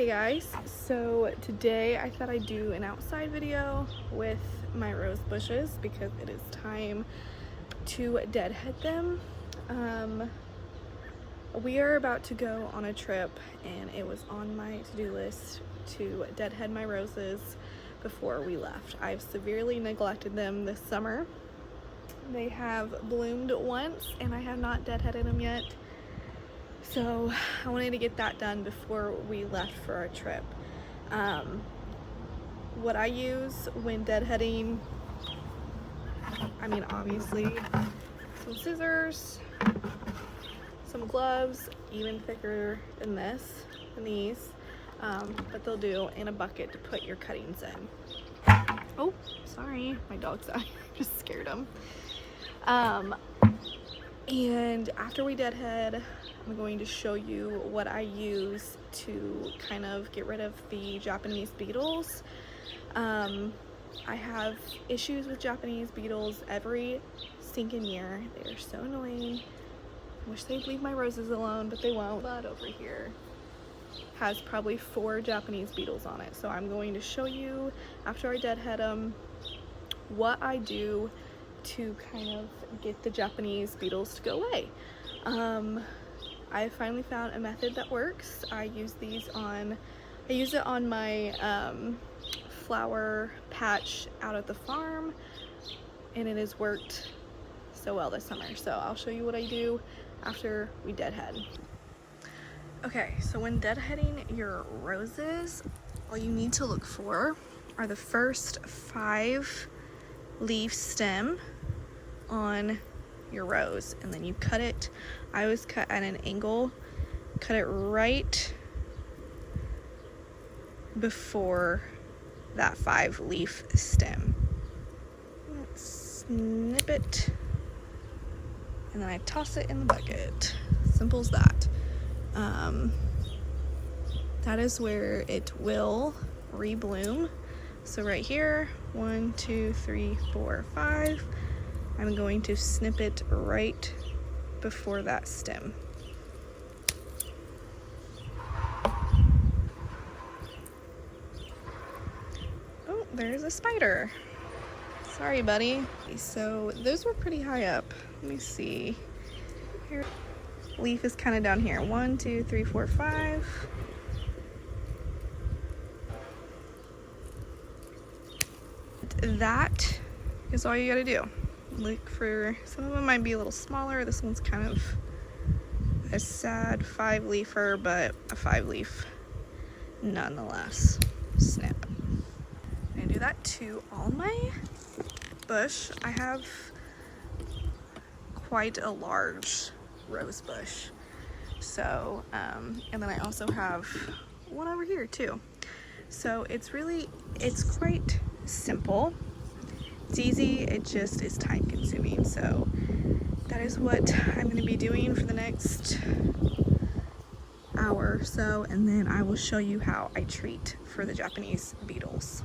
Hey guys, so today I thought I'd do an outside video with my rose bushes because it is time to deadhead them. We are about to go on a trip and it was on my to-do list to deadhead my roses before we left. I've severely neglected them this summer. They have bloomed once and I have not deadheaded them yet. So I wanted to get that done before we left for our trip. What I use when deadheading, I mean obviously some scissors, some gloves, even thicker than these, but they'll do, in a bucket to put your cuttings in. Oh, sorry, my dog's out. Just scared him. And after we deadhead, I'm going to show you what I use to kind of get rid of the Japanese beetles. I have issues with Japanese beetles every stinking year. They are so annoying. I wish they'd leave my roses alone, but they won't. But over here has probably 4 Japanese beetles on it. So I'm going to show you, after I deadhead them, what I do to kind of get the Japanese beetles to go away. I finally found a method that works. I use it on my flower patch out at the farm, and it has worked so well this summer. So I'll show you what I do after we deadhead. Okay, so when deadheading your roses, all you need to look for are the first 5 leaf stem on your rose, and then you cut it. I always cut at an angle, cut it right before that 5 leaf stem. Let's snip it, and then I toss it in the bucket. Simple as that. That is where it will rebloom. So right here, 1, 2, 3, 4, 5. I'm going to snip it right before that stem. Oh, there's a spider. Sorry, buddy. So those were pretty high up. Let me see. Here, leaf is kind of down here. 1, 2, 3, 4, 5. That is all you gotta do. Look for, some of them might be a little smaller. This one's kind of a sad 5-leafer, but a 5-leaf nonetheless. Snip. I do that to all my bush. I have quite a large rose bush. So, and then I also have one over here too. So it's quite simple. It's easy, it just is time consuming. So that is what I'm going to be doing for the next hour or so, and then I will show you how I treat for the Japanese beetles.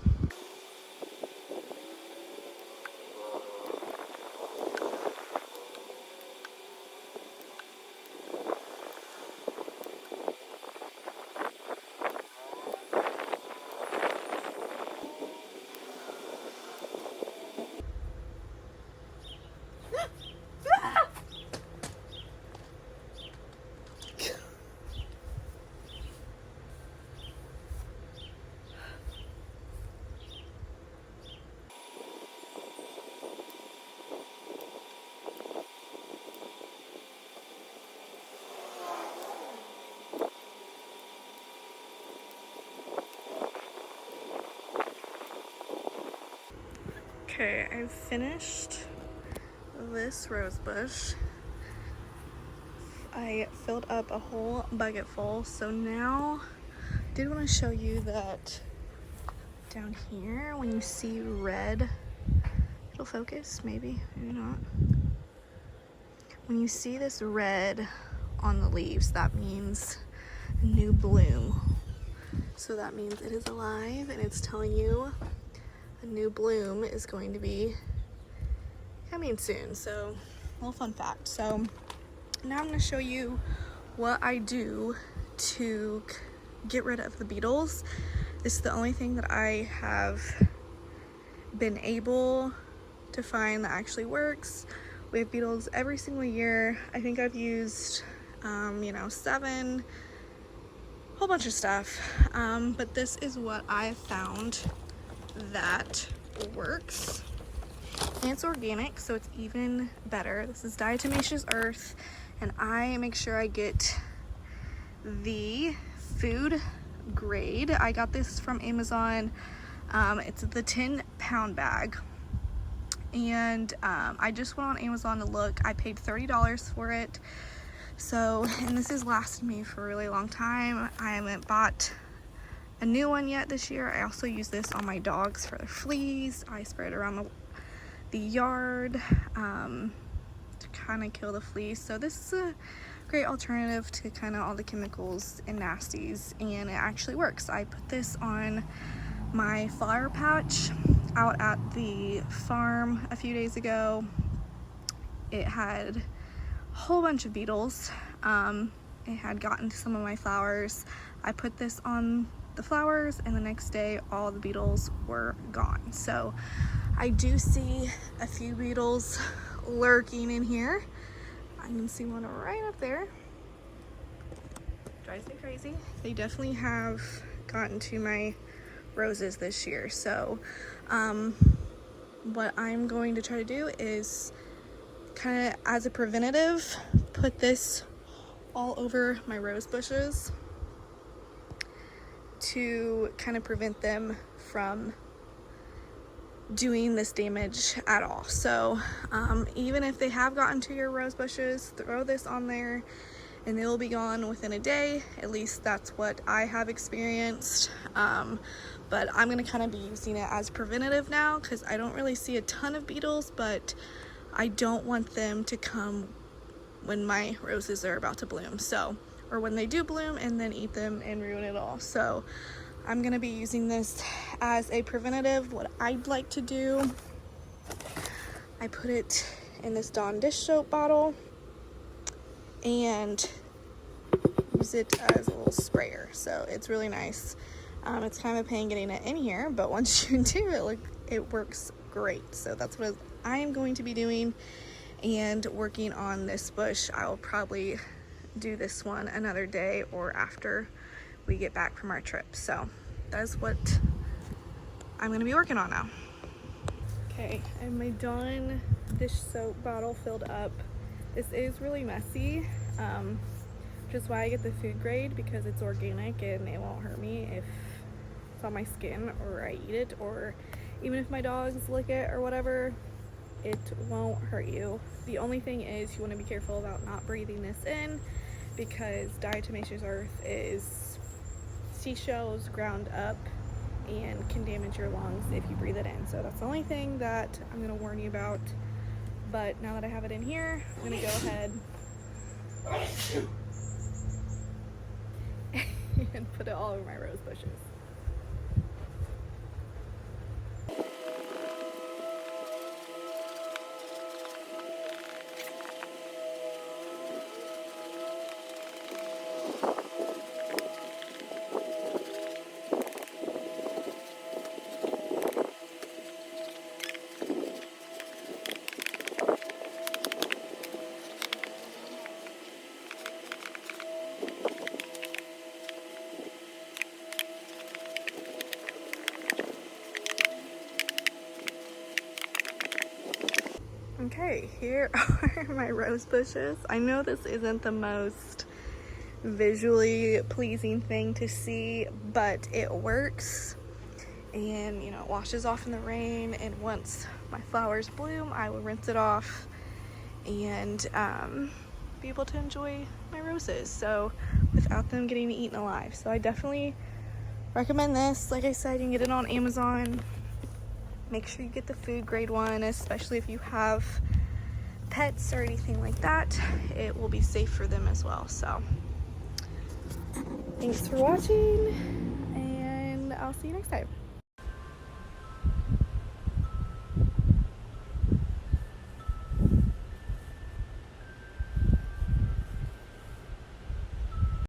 Okay, I've finished this rose bush. I filled up a whole bucket full, so now I did want to show you that down here, when you see red, it'll focus, maybe not. When you see this red on the leaves, that means a new bloom. So that means it is alive and it's telling you a new bloom is going to be coming soon. So, a little fun fact. So now I'm going to show you what I do to get rid of the beetles. This is the only thing that I have been able to find that actually works. We have beetles every single year. I think I've used, you know, 7, whole bunch of stuff. But this is what I found that works. And it's organic, so it's even better. This is diatomaceous earth, and I make sure I get the food grade. I got this from Amazon. It's the 10-pound bag, and I just went on Amazon to look. I paid $30 for it, so, and this has lasted me for a really long time. I haven't bought a new one yet this year. I also use this on my dogs for their fleas. I spray it around the yard to kind of kill the fleas. So this is a great alternative to kind of all the chemicals and nasties, and it actually works. I put this on my flower patch out at the farm a few days ago. It had a whole bunch of beetles. It had gotten to some of my flowers. I put this on the flowers, and the next day all the beetles were gone. So I do see a few beetles lurking in here. I can see one right up there. Drives me crazy. They definitely have gotten to my roses this year. So what I'm going to try to do is kind of as a preventative, put this all over my rose bushes to kind of prevent them from doing this damage at all. So even if they have gotten to your rose bushes, throw this on there and they will be gone within a day. At least that's what I have experienced. But I'm gonna kind of be using it as preventative now because I don't really see a ton of beetles, but I don't want them to come when my roses are about to bloom. So, or when they do bloom and then eat them and ruin it all. So I'm gonna be using this as a preventative. What I'd like to do, I put it in this Dawn dish soap bottle and use it as a little sprayer. So it's really nice. It's kind of a pain getting it in here, but once you do it works great. So that's what I am going to be doing and working on this bush. I will probably do this one another day or after we get back from our trip. So that's what I'm going to be working on now. Okay, I have my Dawn dish soap bottle filled up. This is really messy, which is why I get the food grade, because it's organic and it won't hurt me if it's on my skin or I eat it, or even if my dogs lick it or whatever, it won't hurt you. The only thing is you want to be careful about not breathing this in, because diatomaceous earth is seashells ground up and can damage your lungs if you breathe it in. So that's the only thing that I'm going to warn you about. But now that I have it in here, I'm going to go ahead and put it all over my rose bushes. Okay, here are my rose bushes. I know this isn't the most visually pleasing thing to see, but it works, and you know, it washes off in the rain, and once my flowers bloom I will rinse it off and be able to enjoy my roses, so without them getting eaten alive. So I definitely recommend this. Like I said, you can get it on Amazon. Make sure you get the food grade one, especially if you have pets or anything like that. It will be safe for them as well. So thanks for watching, and I'll see you next time.